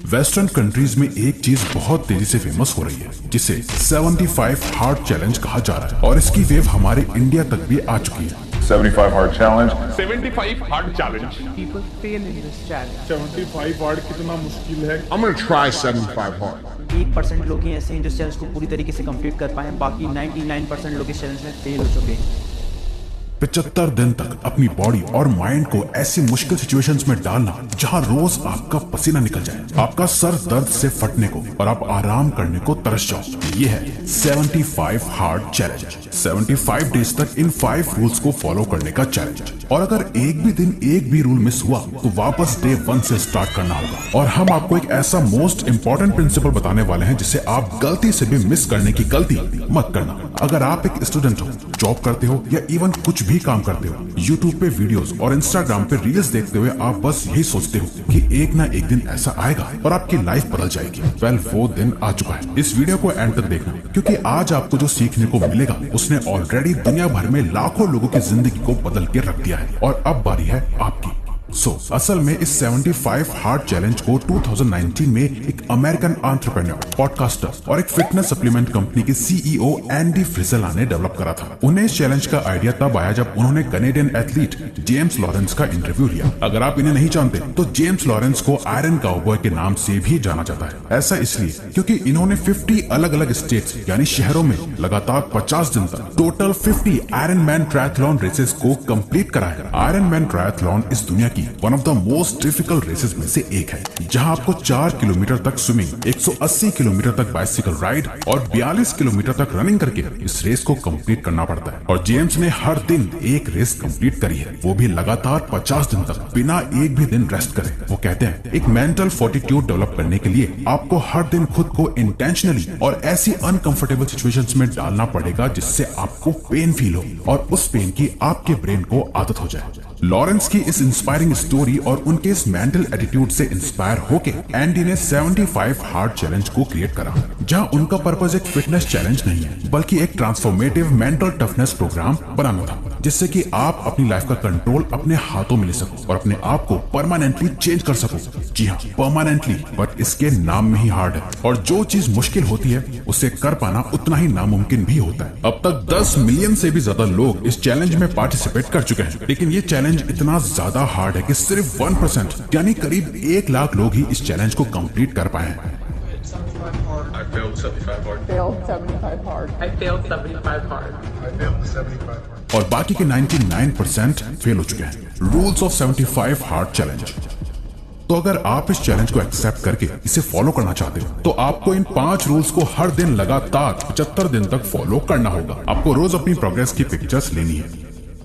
Western countries में एक चीज बहुत तेजी से फेमस हो रही है जिसे 75 हार्ड चैलेंज कहा जा रहा है और इसकी वेव हमारे इंडिया तक भी आ चुकी है। 75 hard challenge. 75 hard challenge. People fail in this challenge. 75 hard कितना मुश्किल है? I'm gonna try 75 hard. 1% लोग ही ऐसे हैं जो इस चैलेंज को पूरी तरीके से कंप्लीट कर पाए, बाकी 99% लोग इस चैलेंज में फेल हो चुके हैं। 75 दिन तक अपनी बॉडी और माइंड को ऐसी मुश्किल सिचुएशंस में डालना जहां रोज आपका पसीना निकल जाए, आपका सर दर्द से फटने को और आप आराम करने को तरस जाओ। ये है 75 हार्ड चैलेंज। 75 डेज तक इन 5 रूल्स को फॉलो करने का चैलेंज। और अगर एक भी दिन एक भी रूल मिस हुआ तो वापस डे 1 से स्टार्ट करना होगा। और हम आपको एक ऐसा मोस्ट इंपॉर्टेंट प्रिंसिपल बताने वाले हैं जिसे आप गलती से भी मिस करने की गलती मत करना। अगर आप एक स्टूडेंट हो, जॉब करते हो या इवन कुछ भी काम करते हो, यूट्यूब पे वीडियोस और इंस्टाग्राम पे रील्स देखते हुए आप बस यही सोचते हो कि एक ना एक दिन ऐसा आएगा और आपकी लाइफ बदल जाएगी। वेल, वो दिन आ चुका है। इस वीडियो को एंड तक देखना क्योंकि आज आपको जो सीखने को मिलेगा उसने ऑलरेडी दुनिया भर में लाखों लोगों की जिंदगी को बदल के रख दिया है और अब बारी है आपकी। असल में इस 75 हार्ड चैलेंज को 2019 में एक अमेरिकन एंटरप्रेन्योर, पॉडकास्टर और एक फिटनेस सप्लीमेंट कंपनी के सीईओ एंडी फ्रिसेला ने डेवलप करा था। उन्हें इस चैलेंज का आइडिया तब आया जब उन्होंने कनेडियन एथलीट जेम्स लॉरेंस का इंटरव्यू लिया। अगर आप इन्हें नहीं जानते तो जेम्स लॉरेंस को आयरन काउबॉय के नाम से भी जाना जाता है। ऐसा इसलिए क्योंकि इन्होंने 50 अलग अलग स्टेट्स यानी शहरों में लगातार 50 दिन तक total 50 Ironman triathlon races को कंप्लीट कराया। आयरन मैन ट्रायथलॉन इस दुनिया की one of the most difficult races में से एक है, जहां आपको 4 किलोमीटर तक स्विमिंग, 180 किलोमीटर तक बाइसिकल राइड और 42 किलोमीटर तक रनिंग करके इस रेस को कंप्लीट करना पड़ता है। और जेम्स ने हर दिन एक रेस कंप्लीट करी है, वो भी लगातार 50 दिन तक बिना एक भी दिन रेस्ट करे। वो कहते हैं एक मेंटल फोर्टिट्यूड डेवलप करने के लिए आपको हर दिन खुद को इंटेंशनली और ऐसी अनकंफर्टेबल सिचुएशंस में डालना पड़ेगा जिससे आपको पेन फील हो और उस पेन की आपके ब्रेन को आदत हो जाए। लॉरेंस की इस इंस्पायरिंग स्टोरी और उनके इस मेंटल एटीट्यूड से इंस्पायर होके एंडी ने 75 हार्ड चैलेंज को क्रिएट करा, जहां उनका पर्पस एक फिटनेस चैलेंज नहीं है बल्कि एक ट्रांसफॉर्मेटिव मेंटल टफनेस प्रोग्राम बनाना था, जिससे कि आप अपनी लाइफ का कंट्रोल अपने हाथों में ले सको और अपने आप को परमानेंटली चेंज कर सको। जी हाँ, परमानेंटली, बट इसके नाम में ही हार्ड है। और जो चीज मुश्किल होती है उसे कर पाना उतना ही नामुमकिन भी होता है। अब तक 10 मिलियन से भी ज्यादा लोग इस चैलेंज में पार्टिसिपेट कर चुके हैं, लेकिन ये चैलेंज इतना ज्यादा हार्ड है कि सिर्फ 1% यानी करीब 1 लाख लोग ही इस चैलेंज को कंप्लीट कर पाए हैं। I failed 75 hard. Failed 75 hard. I failed 75 hard. I failed 75 hard. और बाकी के 99% फेल हो चुके हैं। Rules of 75 hard challenge. तो अगर आप इस चैलेंज को एक्सेप्ट करके इसे फॉलो करना चाहते हो तो आपको इन 5 रूल्स को हर दिन लगातार 75 दिन तक फॉलो करना होगा। आपको रोज अपनी प्रोग्रेस की पिक्चर्स लेनी है।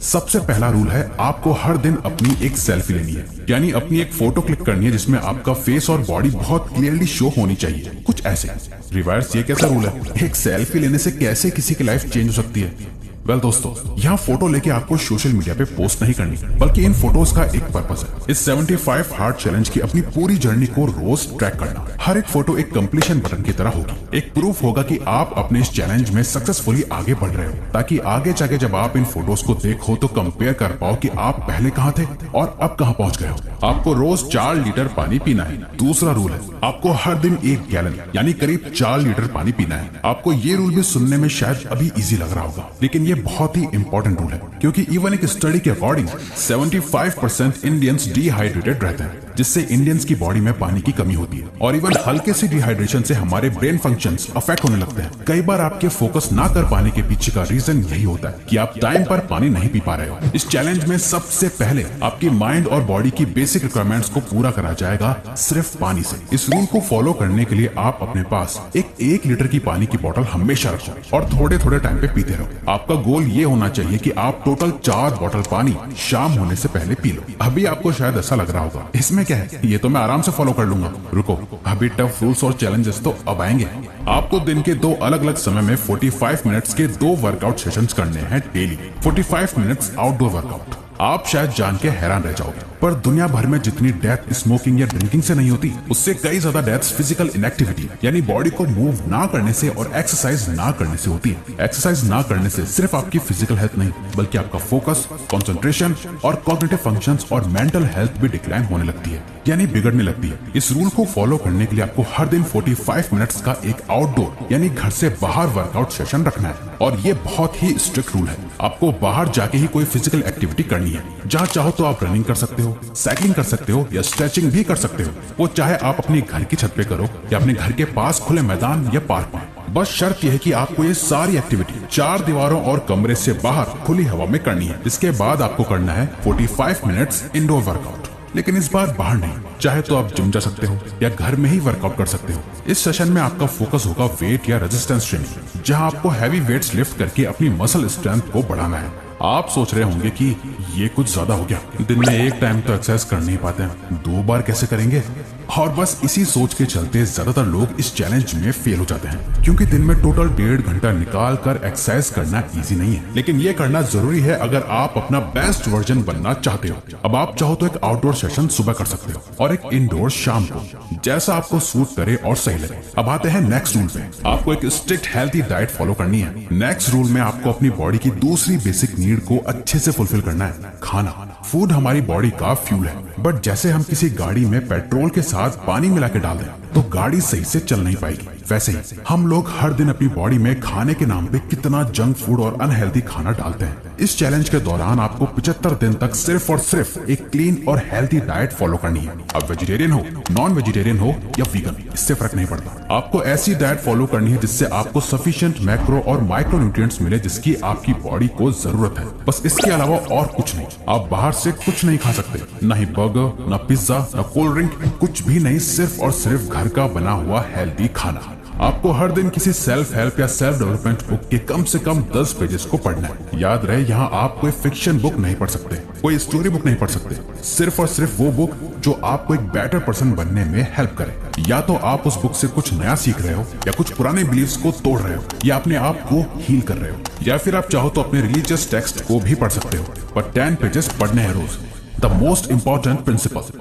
सबसे पहला रूल है आपको हर दिन अपनी एक सेल्फी लेनी है, यानी अपनी एक फोटो क्लिक करनी है जिसमें आपका फेस और बॉडी बहुत क्लियरली शो होनी चाहिए। कुछ ऐसे। रिवर्स, ये कैसा रूल है? एक सेल्फी लेने से कैसे किसी की लाइफ चेंज हो सकती है? वेल दोस्तों, यहाँ फोटो लेके आपको सोशल मीडिया पे पोस्ट नहीं करनी, बल्कि इन फोटोज का एक पर्पस है इस 75 हार्ड चैलेंज की अपनी पूरी जर्नी को रोज ट्रैक करना। हर एक फोटो एक कंप्लीशन बटन की तरह होगी, एक प्रूफ होगा कि आप अपने इस चैलेंज में सक्सेसफुली आगे बढ़ रहे हो, ताकि आगे जाके जब आप इन फोटोज को देखो तो कंपेयर कर पाओ कि आप पहले कहाँ थे और अब कहाँ पहुँच गए हो। आपको रोज 4 लीटर पानी पीना है। दूसरा रूल है आपको हर दिन 1 गैलन यानी करीब 4 लीटर पानी पीना है। आपको ये रूल भी सुनने में शायद अभी इजी लग रहा होगा, लेकिन बहुत ही इंपॉर्टेंट रूल है क्योंकि इवन एक स्टडी के अकॉर्डिंग 75% इंडियंस डिहाइड्रेटेड रहते हैं, जिससे इंडियंस की बॉडी में पानी की कमी होती है। और इवन हल्के से डिहाइड्रेशन से हमारे ब्रेन फंक्शंस अफेक्ट होने लगते हैं। कई बार आपके फोकस ना कर पाने के पीछे का रीजन यही होता है कि आप टाइम पर पानी नहीं पी पा रहे हो। इस चैलेंज में सबसे पहले आपकी माइंड और बॉडी की बेसिक रिक्वायरमेंट्स को पूरा करा जाएगा सिर्फ पानी से। इस रूल को फॉलो करने के लिए आप अपने पास एक 1 लीटर की पानी की बोतल हमेशा रखो और थोड़े थोड़े टाइम पे पीते रहो। आपका गोल ये होना चाहिए कि आप टोटल 4 बोतल पानी शाम होने से पहले पी लो। अभी आपको शायद ऐसा लग रहा होगा इसमें क्या है, ये तो मैं आराम से फॉलो कर लूंगा। रुको, अभी टफ रूल्स और चैलेंजेस तो अब आएंगे। आपको दिन के 2 अलग अलग समय में 45 मिनट्स के 2 वर्कआउट सेशंस करने हैं डेली। 45 minutes outdoor workout. आप शायद जान के हैरान रह जाओगे, पर दुनिया भर में जितनी डेथ स्मोकिंग या ड्रिंकिंग से नहीं होती, उससे कई ज्यादा डेथ्स फिजिकल इनएक्टिविटी यानी बॉडी को मूव ना करने से और एक्सरसाइज ना करने से होती है। एक्सरसाइज ना करने से सिर्फ आपकी फिजिकल हेल्थ नहीं बल्कि आपका फोकस, कंसंट्रेशन और कॉग्निटिव फंक्शंस और मेंटल हेल्थ भी डिक्लाइन होने लगती है, यानी बिगड़ने लगती है। इस रूल को फॉलो करने के लिए आपको हर दिन 45 मिनट्स का एक आउटडोर यानी घर से बाहर वर्कआउट सेशन रखना है, और ये बहुत ही स्ट्रिक्ट रूल है। आपको बाहर जाके ही कोई फिजिकल एक्टिविटी करनी है। जहाँ चाहो तो आप रनिंग कर सकते हो, साइकिलिंग कर सकते हो या स्ट्रेचिंग भी कर सकते हो। वो चाहे आप अपने घर की छत पे करो या अपने घर के पास खुले मैदान या पार्क में। बस शर्त यह है कि आपको ये सारी एक्टिविटी 4 दीवारों और कमरे से बाहर खुली हवा में करनी है। इसके बाद आपको करना है 45 मिनट्स इंडोर वर्कआउट, लेकिन इस बार बाहर नहीं। चाहे तो आप जिम जा सकते हो या घर में ही वर्कआउट कर सकते हो। इस सेशन में आपका फोकस होगा वेट या रेजिस्टेंस ट्रेनिंग, जहां आपको हैवी वेट्स लिफ्ट करके अपनी मसल स्ट्रेंथ को बढ़ाना है। आप सोच रहे होंगे कि ये कुछ ज्यादा हो गया, दिन में एक टाइम तो एक्सरसाइज कर नहीं पाते हैं, 2 बार कैसे करेंगे? और बस इसी सोच के चलते ज्यादातर लोग इस चैलेंज में फेल हो जाते हैं, क्योंकि दिन में टोटल 1.5 घंटा निकाल कर एक्सरसाइज करना इजी नहीं है, लेकिन ये करना जरूरी है अगर आप अपना बेस्ट वर्जन बनना चाहते हो। अब आप चाहो तो एक आउटडोर सेशन सुबह कर सकते हो और एक इंडोर शाम को, जैसा आपको सूट करे और सही लगे। अब आते हैं नेक्स्ट रूल पे। आपको एक स्ट्रिक्ट हेल्थी डाइट फॉलो करनी है। नेक्स्ट रूल में आपको अपनी बॉडी की दूसरी बेसिक नीड को अच्छे से फुलफिल करना है, खाना। फूड हमारी बॉडी का फ्यूल है, बट जैसे हम किसी गाड़ी में पेट्रोल के साथ पानी मिला के डाल दें तो गाड़ी सही से चल नहीं पाएगी, वैसे ही हम लोग हर दिन अपनी बॉडी में खाने के नाम पे कितना जंक फूड और अनहेल्दी खाना डालते हैं। इस चैलेंज के दौरान आपको 75 दिन तक सिर्फ और सिर्फ एक क्लीन और हेल्थी डाइट फॉलो करनी है। अब वेजिटेरियन हो, नॉन वेजिटेरियन हो या वीगन, इससे फर्क नहीं पड़ता। आपको ऐसी डाइट फॉलो करनी है जिससे आपको सफिशिएंट मैक्रो और माइक्रो न्यूट्रिएंट्स मिले जिसकी आपकी बॉडी को जरूरत है। बस इसके अलावा और कुछ नहीं। आप बाहर से कुछ नहीं खा सकते, न ही बर्गर, न पिज्जा, न कोल्ड ड्रिंक, कुछ भी नहीं। सिर्फ और सिर्फ घर का बना हुआ हेल्दी खाना। आपको हर दिन किसी सेल्फ हेल्प या सेल्फ डेवलपमेंट बुक के कम से कम 10 पेजेस को पढ़ना है। याद रहे, यहाँ आप कोई फिक्शन बुक नहीं पढ़ सकते, कोई स्टोरी बुक नहीं पढ़ सकते। सिर्फ और सिर्फ वो बुक जो आपको एक बेटर पर्सन बनने में हेल्प करे। या तो आप उस बुक से कुछ नया सीख रहे हो, या कुछ पुराने बिलीव्स को तोड़ रहे हो, या अपने आप को हील कर रहे हो, या फिर आप चाहो तो अपने रिलीजियस टेक्स्ट को भी पढ़ सकते हो, पर 10 पेजेस पढ़ने हैं रोज। The most important principle.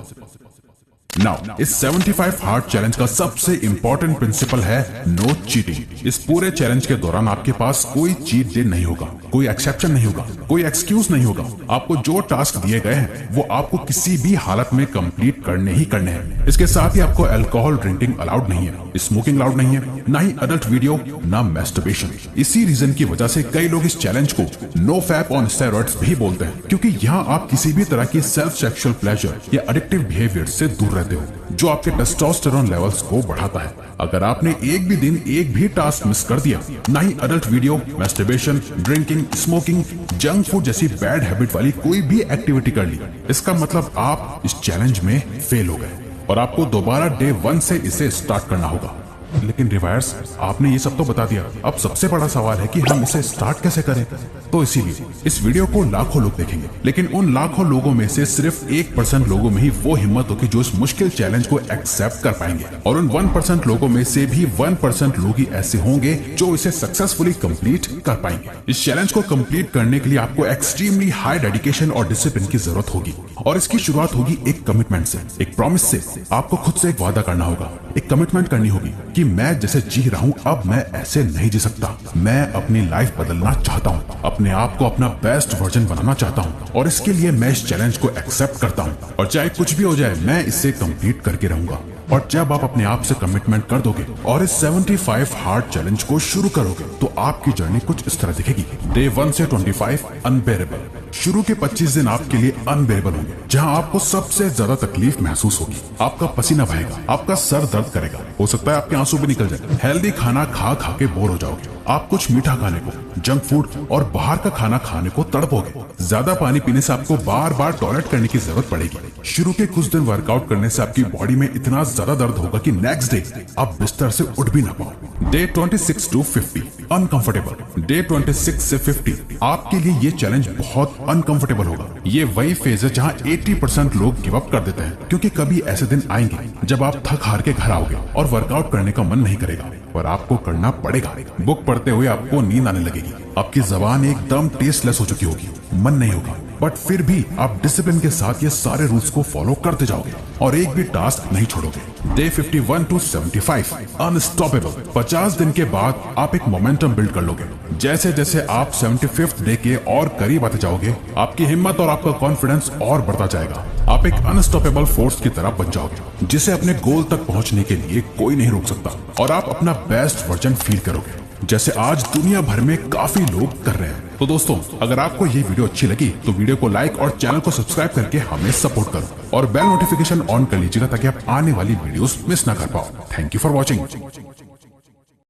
Now इस 75 हार्ड चैलेंज का सबसे इंपॉर्टेंट प्रिंसिपल है नो चीटिंग। इस पूरे चैलेंज के दौरान आपके पास कोई चीट डे नहीं होगा, कोई एक्सेप्शन नहीं होगा, कोई एक्सक्यूज नहीं होगा। आपको जो टास्क दिए गए हैं वो आपको किसी भी हालत में कंप्लीट करने ही करने हैं। इसके साथ ही आपको अल्कोहल ड्रिंकिंग अलाउड नहीं है, स्मोकिंग अलाउड नहीं है, ना ही अडल्ट वीडियो, ना मैस्टरबेशन। इसी रीजन की वजह से कई लोग इस चैलेंज को नो फैप ऑन स्टेरॉइड्स भी बोलते हैं, क्योंकि यहाँ आप किसी भी तरह की सेल्फ सेक्सुअल प्लेजर या एडिक्टिव बिहेवियर से दूर रहते हो, जो आपके टेस्टोस्टेरोन लेवल्स को बढ़ाता है। अगर आपने एक भी दिन एक भी टास्क मिस कर दिया, ना ही adult video, masturbation, drinking, smoking, junk food जैसी बैड हैबिट वाली कोई भी एक्टिविटी कर ली, इसका मतलब आप इस चैलेंज में फेल हो गए और आपको दोबारा डे 1 से इसे स्टार्ट करना होगा। लेकिन रिवायर्स, आपने ये सब तो बता दिया, अब सबसे बड़ा सवाल है कि हम इसे स्टार्ट कैसे करें। तो इसीलिए इस वीडियो को लाखों लोग देखेंगे, लेकिन उन लाखों लोगों में से सिर्फ 1% लोगों में ही वो हिम्मत होगी जो इस मुश्किल चैलेंज को एक्सेप्ट कर पाएंगे, और उन 1% लोगों में से भी 1% लोग ही ऐसे होंगे जो इसे सक्सेसफुली कंप्लीट कर पाएंगे। इस चैलेंज को कंप्लीट करने के लिए आपको एक्सट्रीमली हाई डेडिकेशन और डिसिप्लिन की जरूरत होगी, और इसकी शुरुआत होगी एक कमिटमेंट से, एक प्रॉमिस से। आपको खुद से एक वादा करना होगा, एक कमिटमेंट करनी होगी कि मैं जैसे जी रहा हूँ अब मैं ऐसे नहीं जी सकता। मैं अपनी लाइफ बदलना चाहता हूँ, अपने आप को अपना बेस्ट वर्जन बनाना चाहता हूँ, और इसके लिए मैं इस चैलेंज को एक्सेप्ट करता हूँ, और चाहे कुछ भी हो जाए मैं इसे कंप्लीट करके रहूंगा। और जब आप अपने आप से कमिटमेंट कर दोगे और इस 75 हार्ड चैलेंज को शुरू करोगे तो आपकी जर्नी कुछ इस तरह दिखेगी। डे 1 से 25 अनबेरेबल। शुरू के 25 दिन आपके लिए अनबेरेबल होंगे, जहां आपको सबसे ज्यादा तकलीफ महसूस होगी। आपका पसीना बहेगा, आपका सर दर्द करेगा, हो सकता है आपके आंसू भी निकल जाए। हेल्दी खाना खा खा के बोर हो जाओगे। आप कुछ मीठा खाने को, जंक फूड और बाहर का खाना खाने को तड़पोगे। ज्यादा पानी पीने से आपको बार बार टॉयलेट करने की जरूरत पड़ेगी। शुरू के कुछ दिन वर्कआउट करने से आपकी बॉडी में इतना ज्यादा दर्द होगा कि नेक्स्ट डे आप बिस्तर से उठ भी ना पाओ। Day 26 to 50 uncomfortable. डे 26 से 50 आपके लिए ये चैलेंज बहुत अनकंफर्टेबल होगा। ये वही फेज है जहां 80% लोग गिव अप कर देते हैं, क्योंकि कभी ऐसे दिन आएंगे जब आप थक हार के घर आओगे और वर्कआउट करने का मन नहीं करेगा, पर आपको करना पड़ेगा। बुक पढ़ते हुए आपको नींद आने लगेगी, आपकी जबान एकदम टेस्टलेस हो चुकी होगी, मन नहीं होगा, बट फिर भी आप डिसिप्लिन के साथ ये सारे रूल्स को फॉलो करते जाओगे और एक भी टास्क नहीं छोड़ोगे। Day 51 to 75 unstoppable. 50 दिन के बाद आप एक मोमेंटम बिल्ड कर लोगे। जैसे जैसे आप 75th डे के और करीब आते जाओगे, आपकी हिम्मत और आपका कॉन्फिडेंस और बढ़ता जाएगा। आप एक अनस्टॉपेबल फोर्स की तरह बन जाओगे, जिसे अपने गोल तक पहुंचने के लिए कोई नहीं रोक सकता, और आप अपना बेस्ट वर्जन फील करोगे, जैसे आज दुनिया भर में काफी लोग कर रहे हैं। तो दोस्तों, अगर आपको ये वीडियो अच्छी लगी तो वीडियो को लाइक और चैनल को सब्सक्राइब करके हमें सपोर्ट करो और बेल नोटिफिकेशन ऑन कर लीजिएगा ताकि आप आने वाली वीडियोस मिस ना कर पाओ। Thank you for watching.